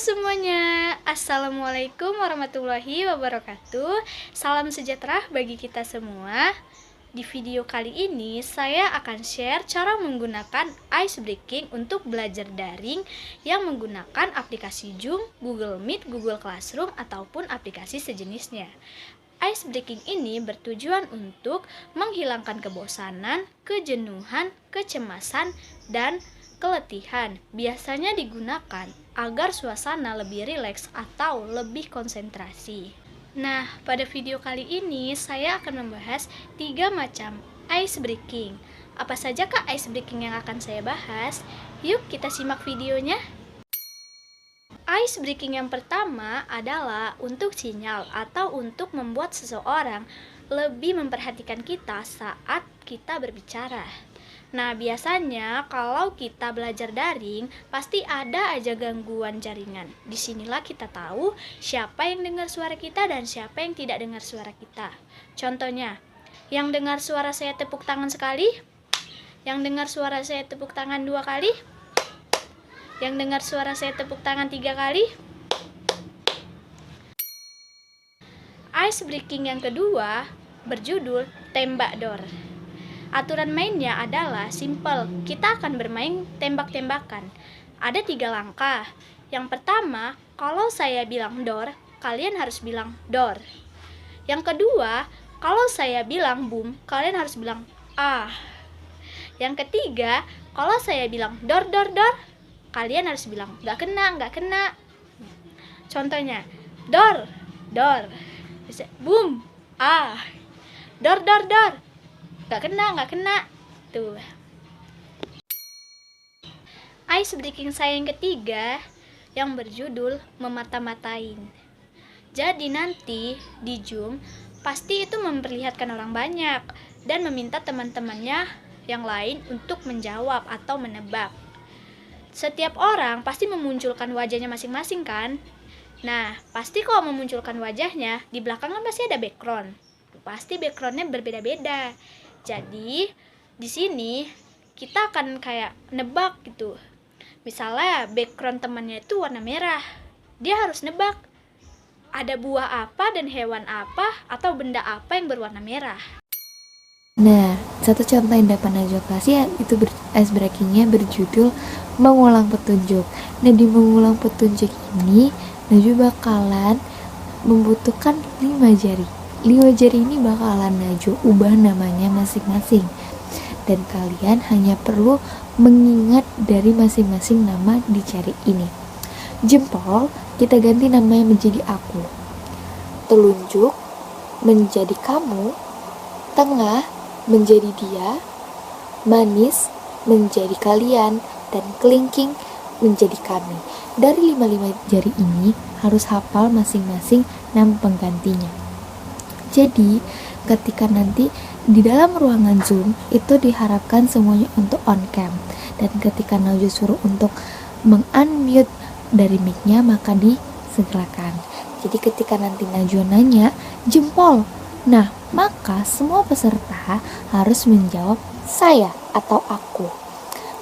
semuanya, Assalamualaikum warahmatullahi wabarakatuh. Salam sejahtera bagi kita semua. Di video kali ini saya akan share cara menggunakan Icebreaking untuk belajar daring yang menggunakan aplikasi Zoom, Google Meet, Google Classroom, ataupun aplikasi sejenisnya. Icebreaking ini bertujuan untuk menghilangkan kebosanan, kejenuhan, kecemasan, dan keletihan. Biasanya digunakan agar suasana lebih rileks atau lebih konsentrasi. Nah, pada video kali ini saya akan membahas 3 macam icebreaking. Apa saja kah icebreaking yang akan saya bahas? Yuk kita simak videonya. Icebreaking yang pertama adalah untuk sinyal atau untuk membuat seseorang lebih memperhatikan kita saat kita berbicara. Nah, biasanya kalau kita belajar daring, pasti ada aja gangguan jaringan. Disinilah kita tahu siapa yang dengar suara kita dan siapa yang tidak dengar suara kita. Contohnya, yang dengar suara saya tepuk tangan sekali, yang dengar suara saya tepuk tangan 2 kali, yang dengar suara saya tepuk tangan 3 kali. Icebreaking yang kedua berjudul Tembak Dor. Aturan mainnya adalah simple. Kita akan bermain tembak-tembakan. Ada 3 langkah. Yang pertama, kalau saya bilang dor, kalian harus bilang dor. Yang kedua, kalau saya bilang boom, kalian harus bilang ah. Yang ketiga, kalau saya bilang dor dor dor, kalian harus bilang gak kena, gak kena. Contohnya, dor, dor. Boom, ah. Dor dor dor. Gak kena. Tuh. Icebreaking saya yang ketiga yang berjudul memata-matain. Jadi nanti di Zoom pasti itu memperlihatkan orang banyak dan meminta teman-temannya yang lain untuk menjawab atau menebak. Setiap orang pasti memunculkan wajahnya masing-masing kan? Nah, pasti kalau memunculkan wajahnya, di belakang kan pasti ada background. Pasti backgroundnya berbeda-beda. Jadi, di sini kita akan kayak nebak gitu. Misalnya background temannya itu warna merah. Dia harus nebak ada buah apa dan hewan apa atau benda apa yang berwarna merah. Nah, satu contoh yang dapat Najwa kasih itu icebreakingnya berjudul mengulang petunjuk. Nah, di mengulang petunjuk ini Najwa bakalan membutuhkan 5 jari. 5 jari ini bakalan Najwa ubah namanya masing-masing. Dan kalian hanya perlu mengingat dari masing-masing nama di jari ini. Jempol kita ganti namanya menjadi aku. Telunjuk menjadi kamu. Tengah menjadi dia. Manis menjadi kalian. Dan kelingking menjadi kami. Dari 5 jari ini harus hafal masing-masing nama penggantinya. Jadi, ketika nanti di dalam ruangan Zoom itu diharapkan semuanya untuk on cam. Dan ketika Najwa suruh untuk meng-unmute dari mic-nya, maka disegerakan. Jadi ketika nanti Najwa nanya, jempol. Nah, maka semua peserta harus menjawab saya atau aku.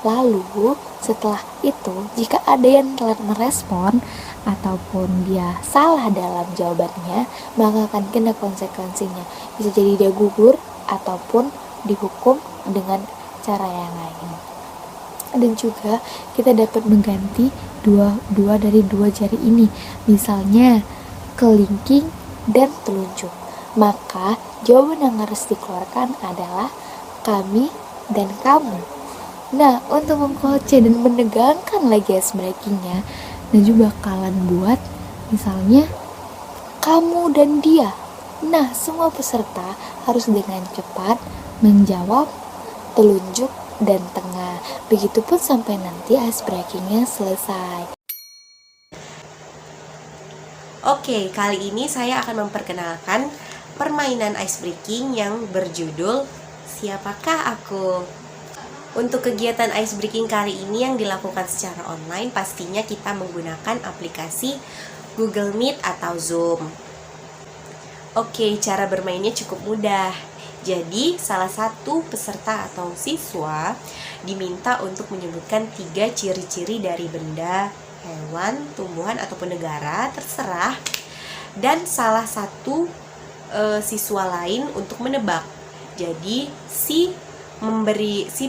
Lalu setelah itu, jika ada yang telat merespon ataupun dia salah dalam jawabannya, maka akan kena konsekuensinya. Bisa jadi dia gugur ataupun dihukum dengan cara yang lain. Dan juga kita dapat mengganti dua dari 2 jari ini. Misalnya kelingking dan telunjuk. Maka jawaban yang harus dikeluarkan adalah kami dan kamu. Nah, untuk mengkocek dan menegangkan lagi icebreakingnya, Najwa bakalan buat misalnya kamu dan dia. Nah, semua peserta harus dengan cepat menjawab telunjuk dan tengah. Begitupun sampai nanti icebreakingnya selesai. Oke, kali ini saya akan memperkenalkan permainan icebreaking yang berjudul Siapakah Aku? Untuk kegiatan icebreaking kali ini yang dilakukan secara online, pastinya kita menggunakan aplikasi Google Meet atau Zoom. Oke, cara bermainnya cukup mudah. Jadi, salah satu peserta atau siswa diminta untuk menyebutkan 3 ciri-ciri dari benda hewan, tumbuhan, ataupun negara, terserah. Dan salah satu siswa lain untuk menebak. Jadi si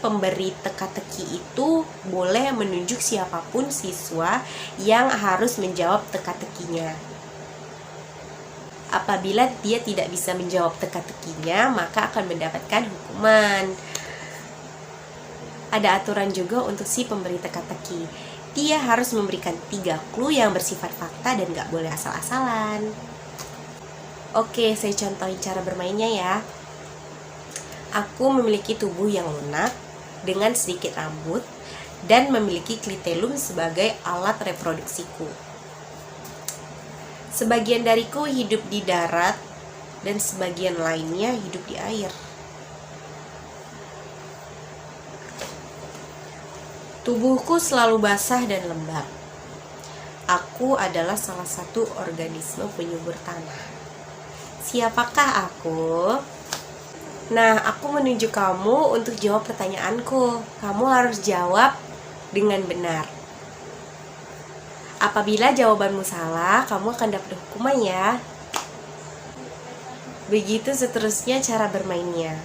pemberi teka-teki itu boleh menunjuk siapapun siswa yang harus menjawab teka-tekinya. Apabila dia tidak bisa menjawab teka-tekinya, maka akan mendapatkan hukuman. Ada aturan juga untuk si pemberi teka-teki. Dia harus memberikan 3 clue yang bersifat fakta dan gak boleh asal-asalan. Oke, saya contohin cara bermainnya ya. Aku memiliki tubuh yang lunak dengan sedikit rambut dan memiliki klitelum sebagai alat reproduksiku. Sebagian dariku hidup di darat dan sebagian lainnya hidup di air. Tubuhku selalu basah dan lembab. Aku adalah salah satu organisme penyubur tanah. Siapakah aku? Nah, aku menunjuk kamu untuk jawab pertanyaanku. Kamu harus jawab dengan benar. Apabila jawabanmu salah, kamu akan dapat hukuman ya. Begitu seterusnya cara bermainnya.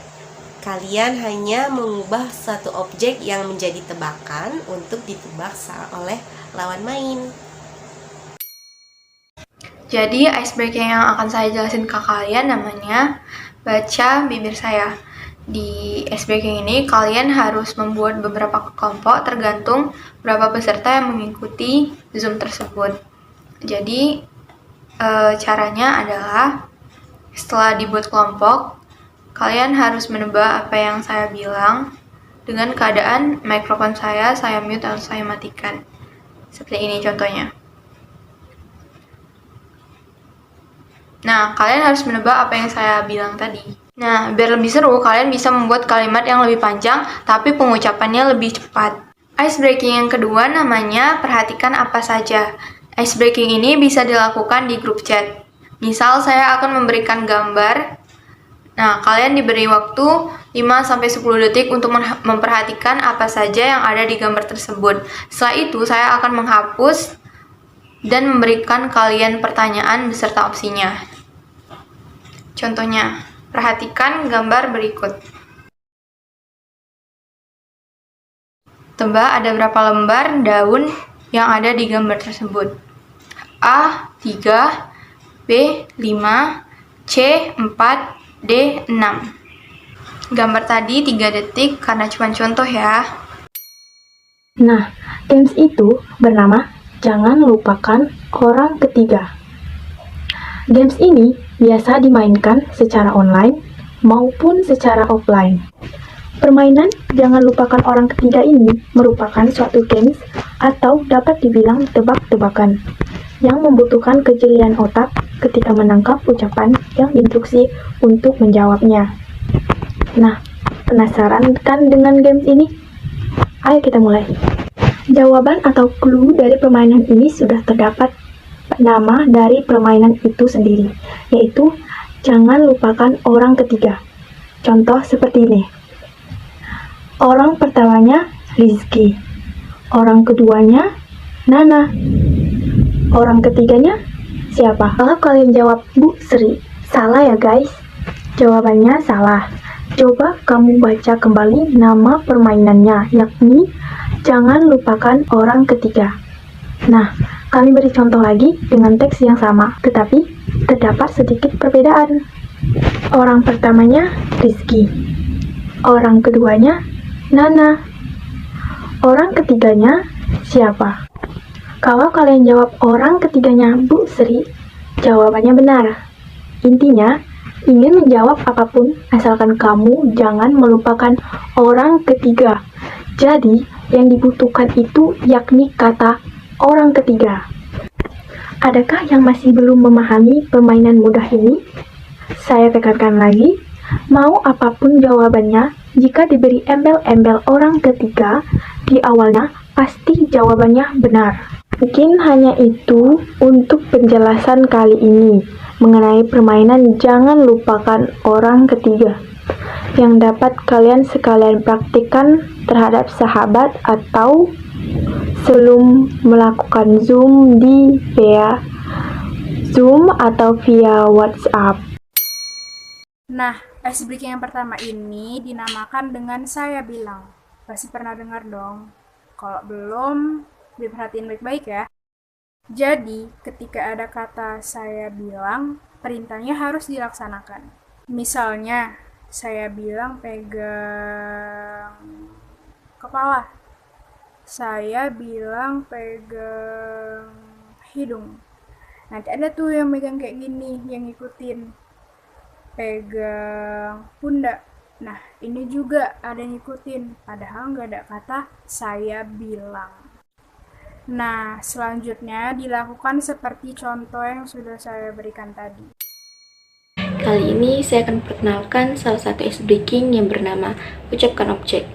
Kalian hanya mengubah satu objek yang menjadi tebakan untuk ditebak oleh lawan main. Jadi icebreaking yang akan saya jelasin ke kalian namanya baca bibir saya. Di icebreaking ini kalian harus membuat beberapa kelompok tergantung berapa peserta yang mengikuti Zoom tersebut. Jadi caranya adalah setelah dibuat kelompok, kalian harus menebak apa yang saya bilang dengan keadaan mikrofon saya mute atau saya matikan. Seperti ini contohnya. Nah, kalian harus menebak apa yang saya bilang tadi. Nah, biar lebih seru, kalian bisa membuat kalimat yang lebih panjang, tapi pengucapannya lebih cepat. Icebreaking yang kedua namanya perhatikan apa saja. Icebreaking ini bisa dilakukan di grup chat. Misal, saya akan memberikan gambar. Nah, kalian diberi waktu 5-10 detik untuk memperhatikan apa saja yang ada di gambar tersebut. Setelah itu, saya akan menghapus dan memberikan kalian pertanyaan beserta opsinya. Contohnya, perhatikan gambar berikut. Tebak ada berapa lembar daun yang ada di gambar tersebut. A 3, B 5, C 4, D 6. Gambar tadi 3 detik karena cuma contoh ya. Nah, games itu bernama Jangan Lupakan Orang Ketiga. Games ini biasa dimainkan secara online maupun secara offline. Permainan Jangan Lupakan Orang Ketiga ini merupakan suatu games atau dapat dibilang tebak-tebakan yang membutuhkan kejelian otak ketika menangkap ucapan yang diinstruksi untuk menjawabnya. Nah, penasaran kan dengan games ini? Ayo kita mulai. Jawaban atau clue dari permainan ini sudah terdapat nama dari permainan itu sendiri, yaitu Jangan Lupakan Orang Ketiga. Contoh seperti ini. Orang pertamanya Rizky, orang keduanya Nana, orang ketiganya siapa? Kalau kalian jawab Bu Sri, salah ya guys? Jawabannya salah. Coba kamu baca kembali nama permainannya, yakni Jangan Lupakan Orang Ketiga. Nah, kami beri contoh lagi dengan teks yang sama, tetapi terdapat sedikit perbedaan. Orang pertamanya Rizky, orang keduanya Nana, orang ketiganya siapa? Kalau kalian jawab orang ketiganya Bu Sri, jawabannya benar. Intinya, ingin menjawab apapun asalkan kamu jangan melupakan orang ketiga. Jadi, yang dibutuhkan itu yakni kata orang ketiga. Adakah yang masih belum memahami permainan mudah ini? Saya tekankan lagi, mau apapun jawabannya, jika diberi embel-embel orang ketiga di awalnya, pasti jawabannya benar. Mungkin hanya itu untuk penjelasan kali ini mengenai permainan Jangan Lupakan Orang Ketiga yang dapat kalian sekalian praktikkan terhadap sahabat atau sebelum melakukan Zoom via Zoom atau via WhatsApp. Nah, ice breaking yang pertama ini dinamakan dengan saya bilang. Pasti pernah dengar dong. Kalau belum, diperhatiin baik-baik ya. Jadi, ketika ada kata saya bilang, perintahnya harus dilaksanakan. Misalnya, saya bilang pegang kepala. Saya bilang pegang hidung. Nanti ada tuh yang megang kayak gini, yang ngikutin. Pegang pundak. Nah, ini juga ada yang ngikutin, padahal nggak ada kata saya bilang. Nah, selanjutnya dilakukan seperti contoh yang sudah saya berikan tadi. Kali ini saya akan perkenalkan salah satu ice breaking yang bernama ucapkan objek.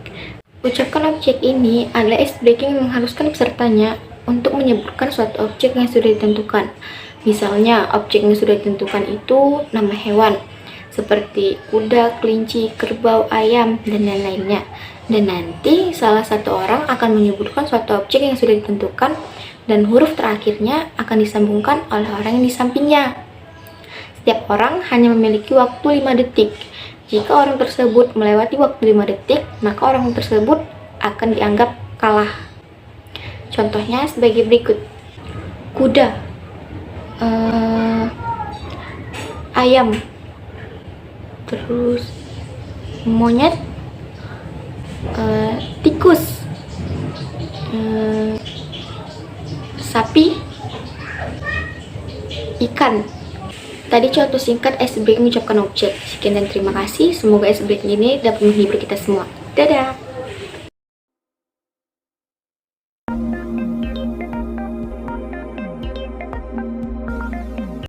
Ucapkan objek ini adalah ice breaking yang mengharuskan pesertanya untuk menyebutkan suatu objek yang sudah ditentukan. Misalnya, objek yang sudah ditentukan itu nama hewan, seperti kuda, kelinci, kerbau, ayam, dan lain-lainnya. Dan nanti salah satu orang akan menyebutkan suatu objek yang sudah ditentukan dan huruf terakhirnya akan disambungkan oleh orang yang di sampingnya. Setiap orang hanya memiliki waktu 5 detik. Jika orang tersebut melewati waktu 5 detik, maka orang tersebut akan dianggap kalah. Contohnya sebagai berikut. Kuda, ayam, terus monyet, tikus, sapi, ikan. Tadi contoh singkat ice breaking mengucapkan objek. Sekian dan terima kasih. Semoga ice breaking ini dapat menghibur kita semua. Dadah!